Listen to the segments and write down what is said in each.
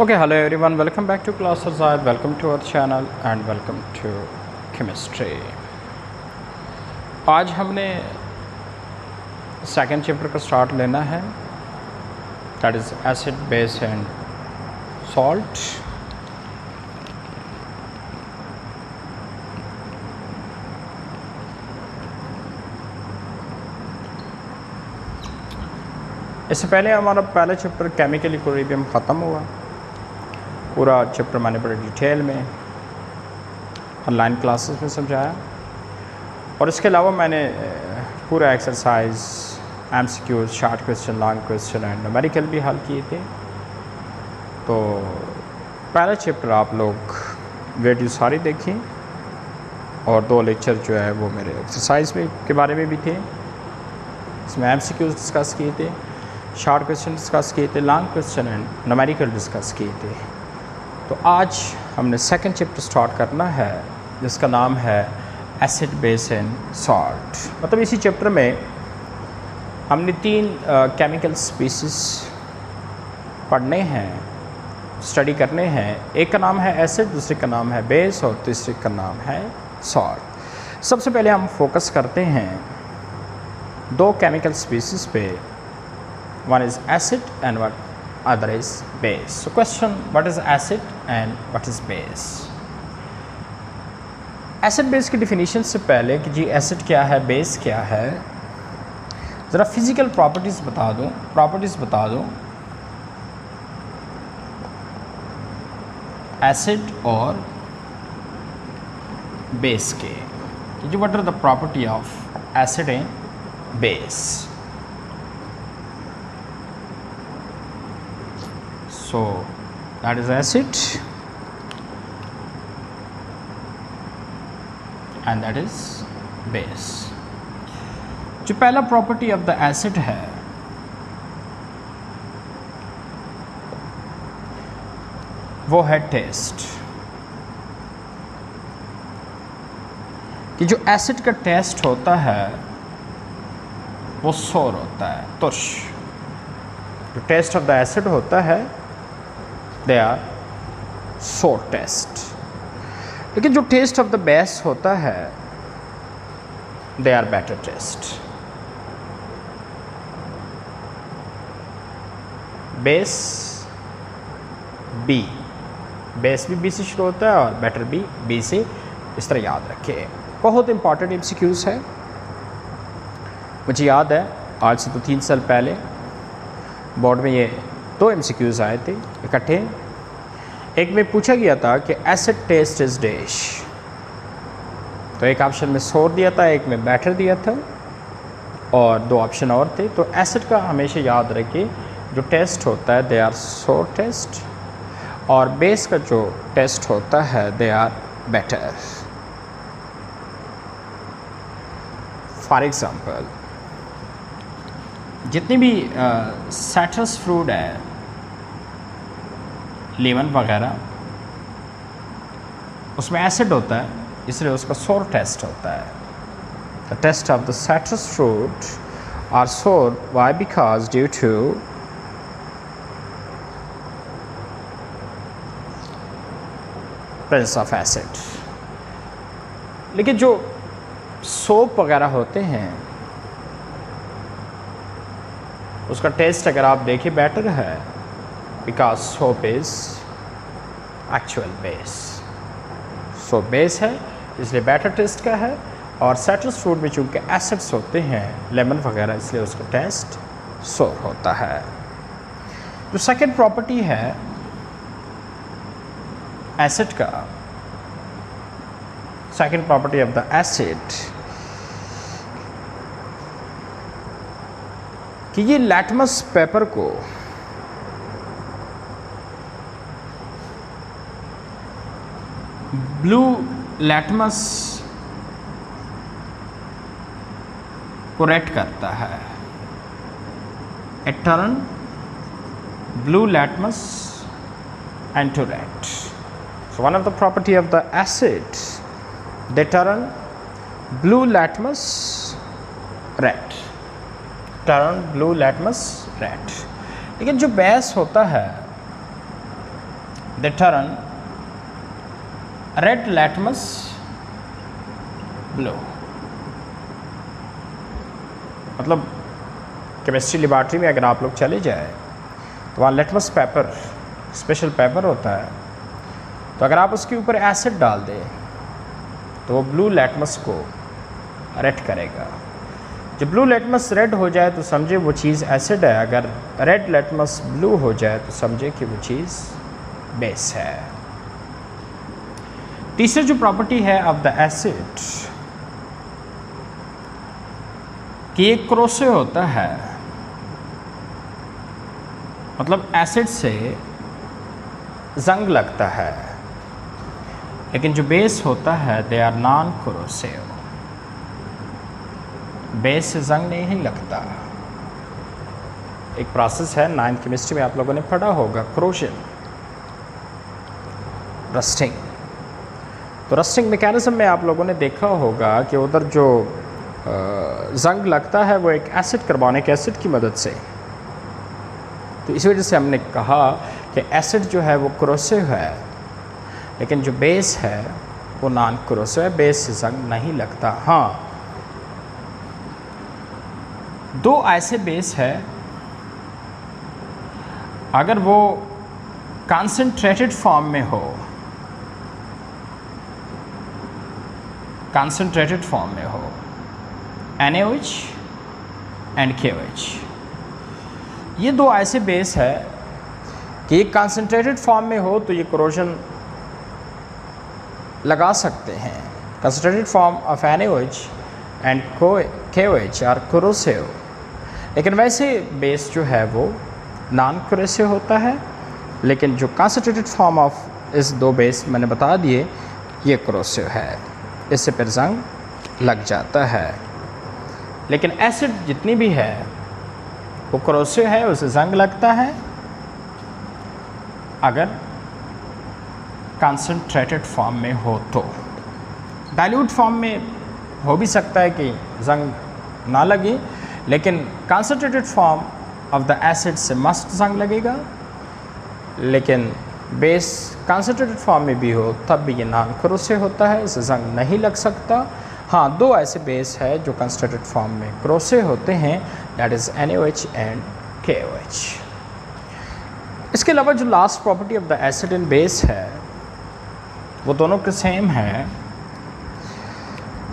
Okay, hello everyone, welcome back to class Azad, welcome to our channel and welcome to chemistry. आज हमने second chapter का start लेना है, that is acid base and salt. इससे पहले हमारा पहला चैप्टर केमिकल इक्विलिब्रियम ख़त्म हुआ. पूरा चैप्टर मैंने बड़े डिटेल में ऑनलाइन क्लासेस में समझाया और इसके अलावा मैंने पूरा exercise MCQs, short question, long question and numerical भी हल किए थे. तो पहला चैप्टर आप लोग वीडियो सारी देखी और 2 लेक्चर जो है वो मेरे एक्सरसाइज में के बारे में भी थे. इसमें एमसीक्यूज डिस्कस किए थे, शॉर्ट क्वेश्चन डिस्कस किए थे, long question and numerical discuss किए थे. तो आज हमने सेकंड चैप्टर स्टार्ट करना है जिसका नाम है एसिड बेस एंड सॉल्ट. मतलब इसी चैप्टर में हमने 3 केमिकल स्पीसीज पढ़ने हैं, स्टडी करने हैं. एक का नाम है एसिड, दूसरे का नाम है बेस और तीसरे का नाम है सॉल्ट. सबसे पहले हम फोकस करते हैं 2 केमिकल स्पीसीज पे. One is acid and one other is base. So question, what is acid and what is base? Acid base की definition से पहले कि जी acid क्या है, base क्या है, ज़रा physical properties बता दूँ. acid और base के कि जी what are the property of acid and base. So that is acid and that is base. जो पहला प्रॉपर्टी ऑफ द एसिड है वो है टेस्ट. कि जो एसिड का टेस्ट होता है वो सोर होता है, तुर्श. जो टेस्ट ऑफ द एसिड होता है दे आर सोर टेस्ट. लेकिन जो टेस्ट ऑफ द बेस होता है they are bitter taste. Base B, base भी बी से शुरू होता है और बेटर भी बी से. इस तरह याद रखिए, बहुत इंपॉर्टेंट एमसीक्यूज है. मुझे याद है आज से तो 3 साल पहले बोर्ड में ये 2 एमसीक्यूज आए थे इकट्ठे. एक में पूछा गया था कि एसिड टेस्ट इज डैश. तो एक ऑप्शन में सोर दिया था, एक में बैटर दिया था और 2 ऑप्शन और थे. तो एसिड का हमेशा याद रखिए जो टेस्ट होता है दे आर सोर टेस्ट और बेस का जो टेस्ट होता है they are bitter. For example जितनी भी साइट्रस फ्रूट है, लेमन वगैरह, उसमें एसिड होता है इसलिए उसका सोर टेस्ट होता है. The taste of the citrus fruit are sour. Why? Because due to presence of acid. लेकिन जो सोप वगैरह होते हैं उसका टेस्ट अगर आप देखिए बेटर है because soap is actual base. Soap base है इसलिए बेटर टेस्ट का है. और साइट्रस फ्रूट में चूँकि एसिड्स होते हैं, लेमन वगैरह, इसलिए उसका टेस्ट सोर होता है. जो सेकेंड प्रॉपर्टी है एसिड का, second property of the acid कि ये लैटमस पेपर को ब्लू लैटमस को रेड करता है. It turn blue litmus into red. So one of the property of the acid, they turn blue litmus red. Turn blue litmus red. लेकिन जो base होता है they turn red litmus blue. मतलब chemistry laboratory में अगर आप लोग चले जाए तो वहाँ लेटमस पेपर, स्पेशल पेपर होता है, तो अगर आप उसके ऊपर एसिड डाल दें तो वो ब्लू लेटमस को रेड करेगा। जब ब्लू लेटमस रेड हो जाए तो समझे वो चीज़ एसिड है, अगर रेड लेटमस ब्लू हो जाए तो समझे कि वो चीज़ बेस है। तीसरी जो प्रॉपर्टी है ऑफ द एसिड कि ये क्रोसिव होता है, मतलब एसिड से जंग लगता है, लेकिन जो बेस होता है they are non corrosive, base से जंग नहीं लगता। एक प्रोसेस है 9th केमिस्ट्री में आप लोगों ने पढ़ा होगा, क्रोजन, रस्टिंग। तो रस्टिंग मैकेनिज्म में आप लोगों ने देखा होगा कि उधर जो जंग लगता है वो एक एसिड, कार्बोनिक एसिड की मदद से। तो इस वजह से हमने कहा कि एसिड जो है वो क्रोसिव है, लेकिन जो बेस है वो नॉन क्रोसिव है, बेस से जंग नहीं लगता। हाँ, दो ऐसे बेस है अगर वो कॉन्सेंट्रेटेड फॉर्म में हो, कॉन्सेंट्रेटेड फॉर्म में हो, NaOH एंड KOH, ये दो ऐसे बेस है कि ये कॉन्सेंट्रेटेड फॉर्म में हो तो ये कोरोजन लगा सकते हैं। Concentrated form of NaOH and KOH are corrosive, लेकिन वैसे बेस जो है वो नॉन कोरोसिव होता है, लेकिन जो कंसंट्रेटेड फॉर्म ऑफ इस दो बेस मैंने बता दिए ये कोरोसिव है, इससे फिर जंग लग जाता है। लेकिन एसिड जितनी भी है वो कोरोसिव है, उसे जंग लगता है अगर कंसंट्रेटेड फॉर्म में हो। तो डाइल्यूट फॉर्म में हो भी सकता है कि जंग ना लगे, लेकिन concentrated form of the acid से मस्ट जंग लगेगा। लेकिन बेस कंसंट्रेटेड फॉर्म में भी हो तब भी ये नॉन कोरोसिव होता है, इसे जंग नहीं लग सकता। हाँ, दो ऐसे बेस है जो कंसंट्रेटेड फॉर्म में कोरोसिव होते हैं, that is NaOH and KOH। इसके अलावा जो last property of the acid and base है वो दोनों के सेम है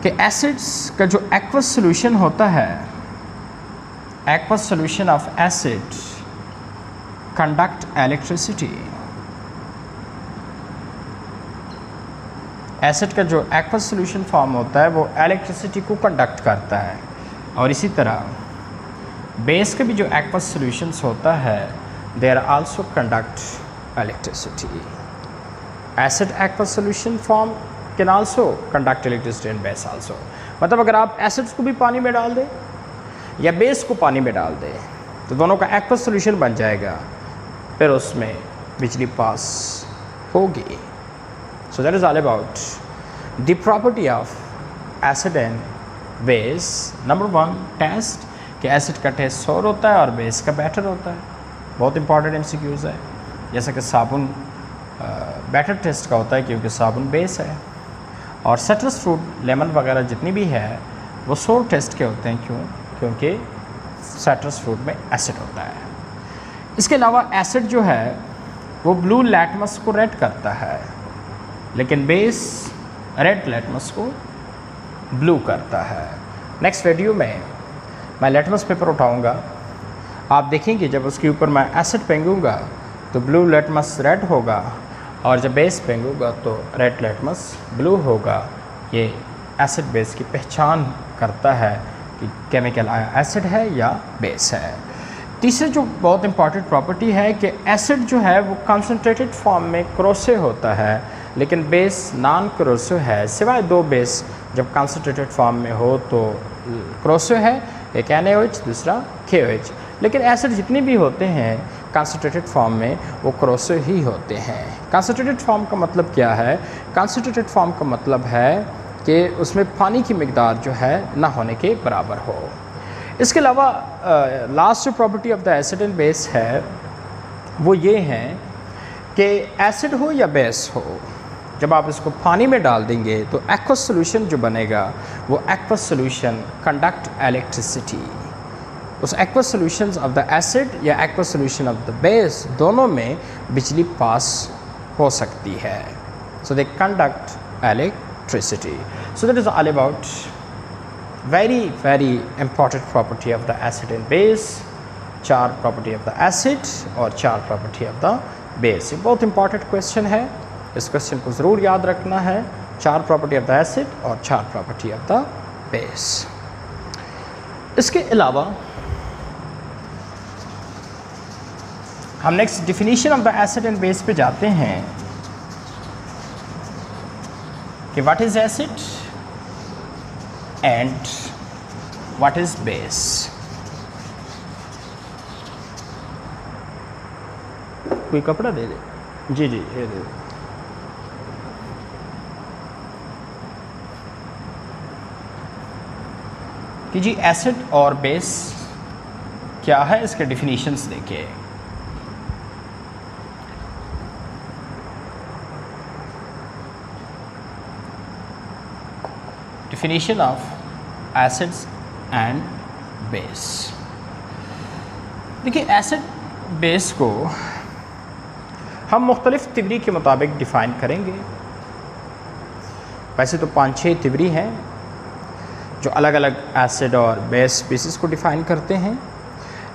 कि एसिड्स का जो एक्वस सॉल्यूशन होता है, aqueous solution of acid conduct electricity. Acid का जो एक्वस सॉल्यूशन फॉर्म होता है वो इलेक्ट्रिसिटी को कंडक्ट करता है, और इसी तरह बेस के भी जो एक्वस सॉल्यूशंस होता है they are also conduct electricity. Acid aqueous solution form can also conduct electricity and base also. मतलब अगर आप एसिड्स को भी पानी में डाल दें या बेस को पानी में डाल दें तो दोनों का एक्वस सॉल्यूशन बन जाएगा, फिर उसमें बिजली पास होगी। So that is all about the property of acid and base. Number 1 test कि एसिड का टेस्ट सोर होता है और बेस का बैटर होता है। बहुत इंपॉर्टेंट MCQs है। जैसा कि साबुन बैटर टेस्ट का होता है क्योंकि साबुन बेस है, और सिट्रस फ्रूट, लेमन वगैरह जितनी भी है वो सोर टेस्ट के होते हैं। क्यों? क्योंकि सिट्रस फ्रूट में एसिड होता है। इसके अलावा एसिड जो है वो ब्लू लैटमस को रेड करता है, लेकिन बेस रेड लेटमस को ब्लू करता है। नेक्स्ट वीडियो में मैं लेटमस पेपर उठाऊंगा, आप देखेंगे जब उसके ऊपर मैं एसिड फेंकूँगा तो ब्लू लेटमस रेड होगा, और जब बेस फेंकूँगा तो रेड लेटमस ब्लू होगा। ये एसिड बेस की पहचान करता है कि केमिकल एसिड है या बेस है। तीसरी जो बहुत इंपॉर्टेंट प्रॉपर्टी है कि एसिड जो है वो कंसंट्रेटेड फॉर्म में कोरोसिव होता है, लेकिन बेस नॉन कोरोसिव है, सिवाय दो बेस जब कंसंट्रेटेड फॉर्म में हो तो कोरोसिव है, एक NaOH दूसरा KOH। लेकिन एसिड जितने भी होते हैं कंसंट्रेटेड फॉर्म में वो कोरोसिव ही होते हैं। कंसंट्रेटेड फॉर्म का मतलब क्या है? कंसंट्रेटेड फॉर्म का मतलब है कि उसमें पानी की मिकदार जो है ना होने के बराबर हो। इसके अलावा लास्ट जो property of the acid and base है वो ये है कि एसिड हो या बेस हो, जब आप इसको पानी में डाल देंगे तो एक्वस सॉल्यूशन जो बनेगा वो एक्वस सॉल्यूशन कंडक्ट इलेक्ट्रिसिटी। उस aqueous solutions of the acid या aqueous solution of the base दोनों में बिजली पास हो सकती है। So they conduct electricity. So that is all about very important property of the acid and base, 4 property of the acid और 4 property of the base। ये बहुत important question है, इस question को ज़रूर याद रखना है। 4 property of the acid और 4 property of the base। इसके अलावा हम next definition of the acid and base पे जाते हैं कि what is acid and what is base। कोई कपड़ा दे दे, जी जी ये दे दे। कि जी एसिड और बेस क्या है, इसके डिफिनीशंस देखिए। definition of acids and base। देखिए एसिड बेस को हम मुख्तलिफ तिवरी के मुताबिक डिफ़ाइन करेंगे। वैसे तो 5-6 तिवरी हैं जो अलग अलग एसिड और बेस स्पीसीज़ को डिफ़ाइन करते हैं,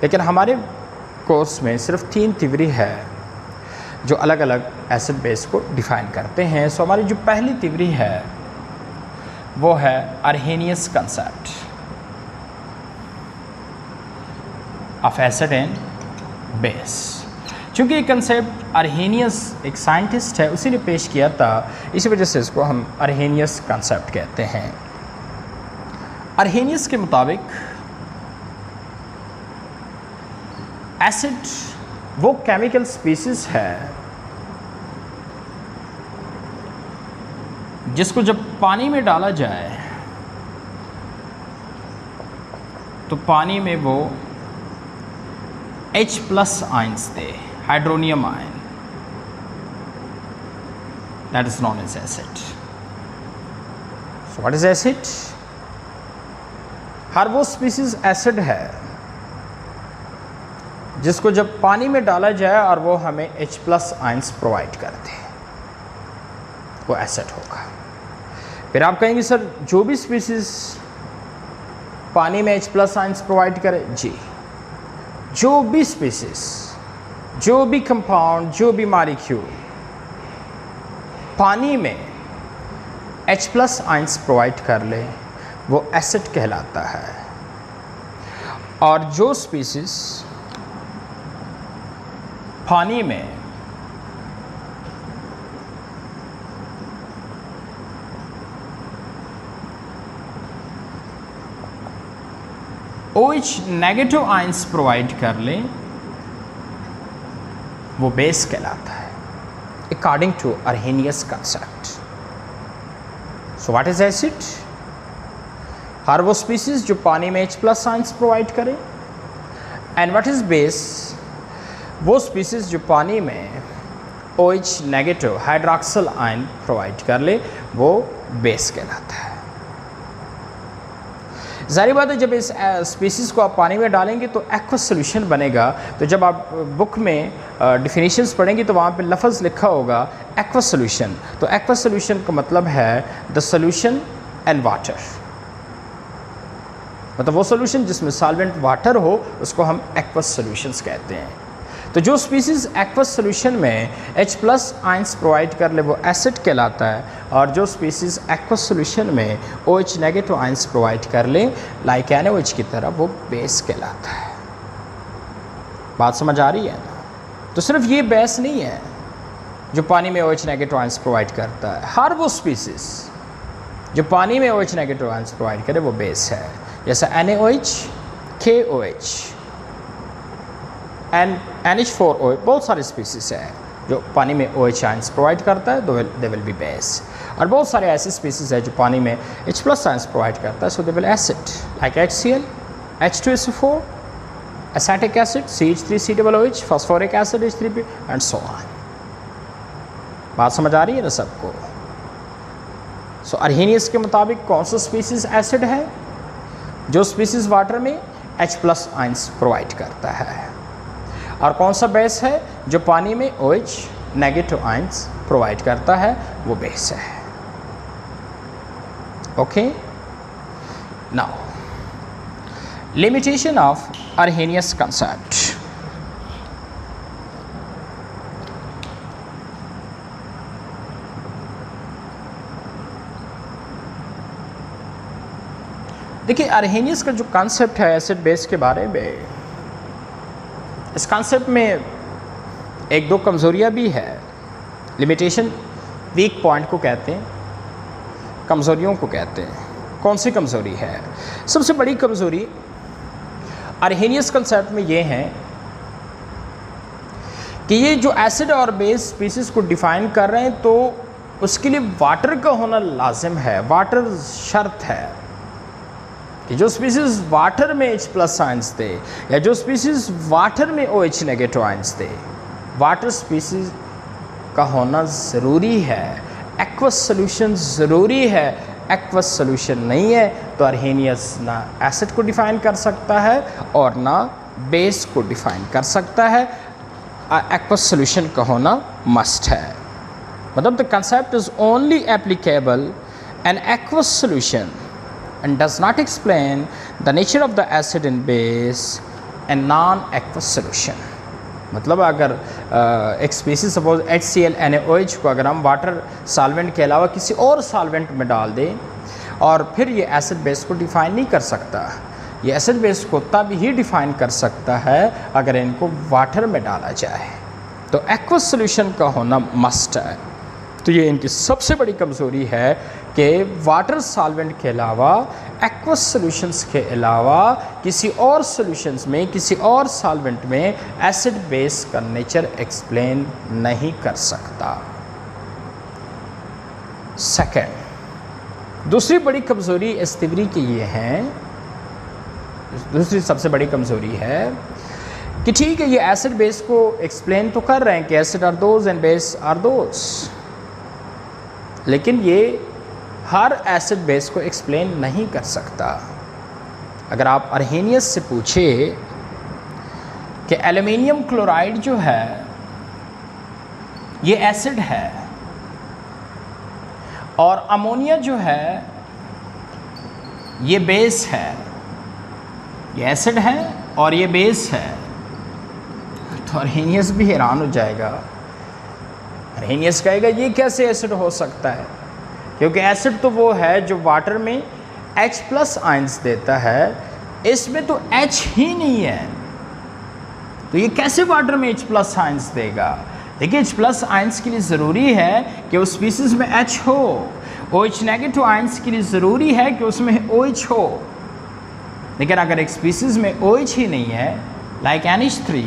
लेकिन हमारे कोर्स में सिर्फ 3 तिवरी है जो अलग अलग एसिड बेस को डिफ़ाइन करते हैं। सो हमारी जो पहली तिवरी है वो है Arrhenius concept of acid and base. चूँकि ये कंसेप्ट अर्हेनियस एक साइंटिस्ट है उसी ने पेश किया था, इसी वजह से इसको हम अर्हेनियस कंसेप्ट कहते हैं। अर्हेनियस के मुताबिक एसिड वो केमिकल स्पीसीज़ है जिसको जब पानी में डाला जाए तो पानी में वो H+ आयंस दे, hydronium ion, that is known as acid. So what is acid? हर वो स्पीसीज एसिड है जिसको जब पानी में डाला जाए और वो हमें H+ आयंस प्रोवाइड कर दे, वो एसिड होगा। फिर आप कहेंगे सर जो भी स्पीसीज़ पानी में H+ आयंस प्रोवाइड करे, जी जो भी स्पीसीज़, जो भी कंपाउंड, जो भी मॉलिक्यूल पानी में H+ आयंस प्रोवाइड कर ले वो एसिड कहलाता है। और जो स्पीसीज़ पानी में OH नेगेटिव आयंस प्रोवाइड कर ले वो बेस कहलाता है, according to Arrhenius concept. So what is acid? हर वो स्पीसीज जो पानी में H+ आयंस प्रोवाइड करे। And what is base? वो स्पीसीज जो पानी में OH negative hydroxyl ion provide कर ले वो बेस कहलाता है। ज़ाहिर बात है जब इस स्पीसीज़ को आप पानी में डालेंगे तो एक्वस सॉल्यूशन बनेगा। तो जब आप बुक में डिफिनीशंस पढ़ेंगे तो वहाँ पे लफ्ज़ लिखा होगा एक्वस सॉल्यूशन। तो एक्वस सॉल्यूशन का मतलब है द सॉल्यूशन एंड वाटर, मतलब वो सॉल्यूशन जिसमें सॉल्वेंट वाटर हो उसको हम एक्वस सॉल्यूशंस कहते हैं। तो जो स्पीसीज़ एक्वस सॉल्यूशन में H+ आयंस प्रोवाइड कर ले वो एसिड कहलाता है, और जो स्पीसीज़ एक्वस सॉल्यूशन में OH नेगेटिव आयंस प्रोवाइड कर ले लाइक NaOH की तरह वो बेस कहलाता है। बात समझ आ रही है ना? तो सिर्फ ये बेस नहीं है जो पानी में OH नेगेटिव आयंस प्रोवाइड करता है, हर वो स्पीसीज़ जो पानी में OH नेगेटिव आयंस प्रोवाइड करे वो बेस है। जैसे NaOH, KOH एंड NH4OH, बहुत सारे स्पीसीज़ है जो पानी में OH आयंस प्रोवाइड करता है, दे विल बी बेस। और बहुत सारे ऐसे स्पीसीज़ है जो पानी में H+ आयंस प्रोवाइड करता है, so they will acid like HCl, H2SO4, acetic acid CH3COOH, phosphoric acid H3P and so on. बात समझ आ रही है ना सबको? सो अर्हेनियस के मुताबिक कौन सा स्पीसीज एसिड है? जो स्पीसीज वाटर में H+ आयंस प्रोवाइड करता है। और कौन सा बेस है? जो पानी में OH नेगेटिव आयंस प्रोवाइड करता है, वो बेस है। Okay, now limitation of Arrhenius concept. देखिए, अर्हेनियस का जो कॉन्सेप्ट है एसिड बेस के बारे में, इस कॉन्सेप्ट में एक दो कमज़ोरियाँ भी है। लिमिटेशन वीक पॉइंट को कहते हैं, कमज़ोरियों को कहते हैं। कौन सी कमज़ोरी है? सबसे बड़ी कमज़ोरी अर्हेनियस कंसेप्ट में ये है कि ये जो एसिड और बेस स्पीसीज़ को डिफ़ाइन कर रहे हैं, तो उसके लिए वाटर का होना लाजिम है। वाटर शर्त है कि जो स्पीसीज़ वाटर में H+ आयंस दे या जो स्पीसीज़ वाटर में OH नेगेटिव आयंस दे, वाटर स्पीसीज़ का होना ज़रूरी है। एक्वस सोल्यूशन ज़रूरी है। एक्वस सोल्यूशन नहीं है तो अर्हेनियस ना एसिड को डिफ़ाइन कर सकता है और ना बेस को डिफ़ाइन कर सकता है। एक्वस सोल्यूशन का होना मस्ट है। मतलब the concept is only applicable an aqueous solution and does not explain the nature of the acid and base and non-aqueous solution। मतलब अगर एक स्पीसीज सपोज HCl NaOH को अगर हम वाटर सॉल्वेंट के अलावा किसी और सॉल्वेंट में डाल दें और फिर ये एसिड बेस को डिफ़ाइन नहीं कर सकता। ये एसिड बेस को तब ही डिफ़ाइन कर सकता है अगर इनको वाटर में डाला जाए। तो एक्वस सोल्यूशन का होना मस्ट है। तो ये इनकी सबसे बड़ी कमज़ोरी है कि वाटर सॉल्वेंट के अलावा, एक्वस सॉल्यूशंस के अलावा किसी और सॉल्यूशंस में, किसी और सॉल्वेंट में एसिड बेस का नेचर एक्सप्लेन नहीं कर सकता। सेकंड, दूसरी बड़ी कमज़ोरी इस थ्योरी की ये है, दूसरी सबसे बड़ी कमज़ोरी है कि ठीक है ये एसिड बेस को एक्सप्लेन तो कर रहे हैं कि acid are those and base are those, लेकिन ये हर एसिड बेस को एक्सप्लेन नहीं कर सकता। अगर आप अर्हेनियस से पूछे कि एल्युमिनियम क्लोराइड जो है ये एसिड है और अमोनिया जो है ये बेस है, ये एसिड है और ये बेस है, तो अर्हेनियस भी हैरान हो जाएगा। अर्हेनियस कहेगा ये कैसे एसिड हो सकता है, क्योंकि एसिड तो वो है जो वाटर में H+ आयंस देता है, इसमें तो H ही नहीं है, तो ये कैसे वाटर में H+ आयंस देगा। देखिए H+ आयंस के लिए ज़रूरी है कि उस स्पीसीज़ में H हो, OH नेगेटिव आयंस के लिए ज़रूरी है कि उसमें OH हो। लेकिन अगर एक स्पीसीज़ में OH ही नहीं है, लाइक NH3,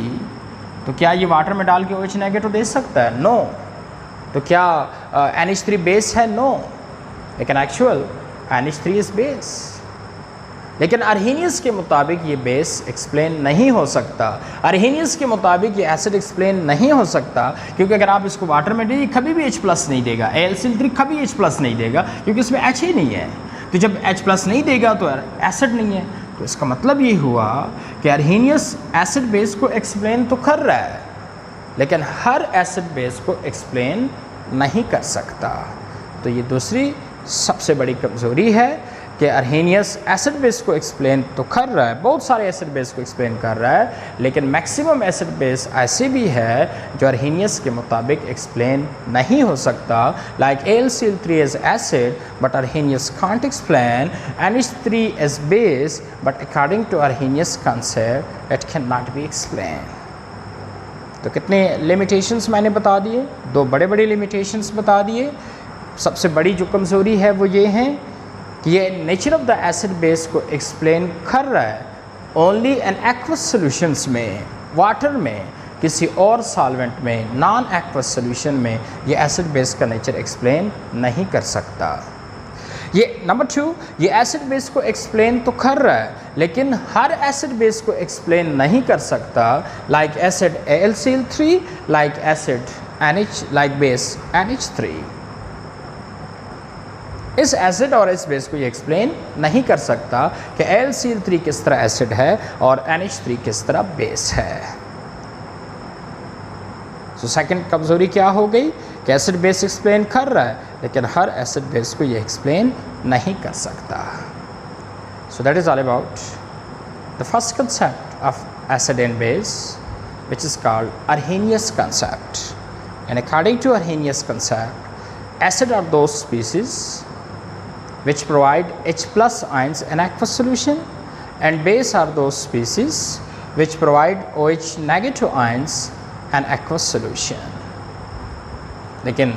तो क्या ये वाटर में डाल के OH नेगेटिव दे सकता है? नो। तो क्या NH3 बेस है? नो। लेकिन एक्चुअल NH3 इज़ बेस। लेकिन अर्हेनियस के मुताबिक ये बेस एक्सप्लेन नहीं हो सकता। अर्हेनियस के मुताबिक ये एसिड एक्सप्लेन नहीं हो सकता, क्योंकि अगर आप इसको वाटर में दीजिए कभी भी H+ नहीं देगा, AlCl3 कभी H+ नहीं देगा, क्योंकि इसमें H ही नहीं है। तो जब H+ नहीं देगा तो एसिड नहीं है। तो इसका मतलब ये हुआ कि अर्हेनियस एसिड बेस को एक्सप्लेन तो कर रहा है, लेकिन हर एसिड बेस को एक्सप्लेन नहीं कर सकता। तो ये दूसरी सबसे बड़ी कमज़ोरी है कि अर्हेनियस एसिड बेस को एक्सप्लेन तो कर रहा है, बहुत सारे एसिड बेस को एक्सप्लेन कर रहा है, लेकिन मैक्सिमम एसिड बेस ऐसे भी है जो अर्हेनियस के मुताबिक एक्सप्लेन नहीं हो सकता। Like AlCl3 is acid but Arrhenius can't explain NH3 as base, but according to Arrhenius concept it cannot be explained। तो कितने लिमिटेशंस मैंने बता दिए, दो बड़े बड़े लिमिटेशंस बता दिए। सबसे बड़ी जो कमज़ोरी है वो ये है कि ये nature of the acid base को एक्सप्लेन कर रहा है ओनली एन एक्वस सॉल्यूशंस में, वाटर में, किसी और सॉल्वेंट में, नॉन एक्वस सॉल्यूशन में ये एसिड बेस का नेचर एक्सप्लेन नहीं कर सकता। ये नंबर 2, ये एसिड बेस को एक्सप्लेन तो कर रहा है लेकिन हर एसिड बेस को एक्सप्लेन नहीं कर सकता। Like acid AlCl3, like acid NH like base NH3. इस एसिड और इस बेस को ये एक्सप्लेन नहीं कर सकता कि AlCl3 किस तरह एसिड है और NH3 किस तरह बेस है। तो सेकंड कमज़ोरी क्या हो गई कि एसिड बेस एक्सप्लेन कर रहा है लेकिन हर एसिड बेस को ये एक्सप्लेन नहीं कर सकता। सो that is all about the first concept of acid and base which is called Arrhenius concept. And according to Arrhenius concept, acid are those species which provide H plus ions in aqueous solution and base are those species which provide OH negative ions in aqueous solution. लेकिन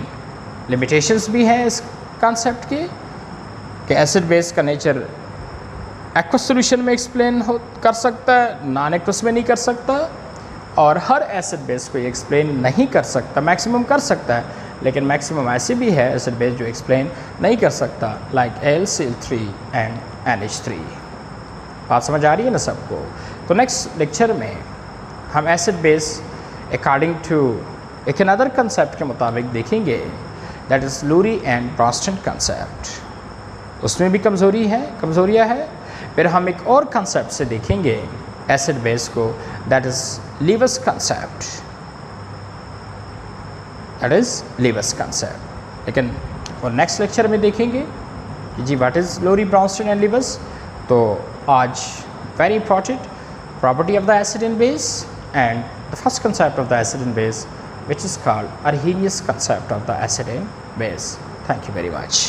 limitations भी हैं इस concept के कि acid base का nature aqueous solution में explain कर सकता है, non aqueous में नहीं कर सकता और हर एसिड बेस को ये एक्सप्लेन नहीं कर सकता। मैक्सिमम कर सकता है लेकिन मैक्सिमम ऐसे भी है एसिड बेस जो एक्सप्लेन नहीं कर सकता लाइक AlCl3 एंड NH3। बात समझ आ रही है ना सबको? तो नेक्स्ट लेक्चर में हम एसिड बेस अकॉर्डिंग टू एक अनदर कंसेप्ट के मुताबिक देखेंगे that is Lowry and Bronsted concept. उसमें भी कमज़ोरियाँ है। फिर हम एक और कंसेप्ट से देखेंगे एसिड बेस को दैट इज़ लीवस कंसेप्ट, लेकिन और नेक्स्ट लेक्चर में देखेंगे कि जी what is lorry Brønsted and लीवस। तो आज very important property of the acid and base and the first concept of the acid and base which is called Arrhenius concept of the acid and base. Thank you very much.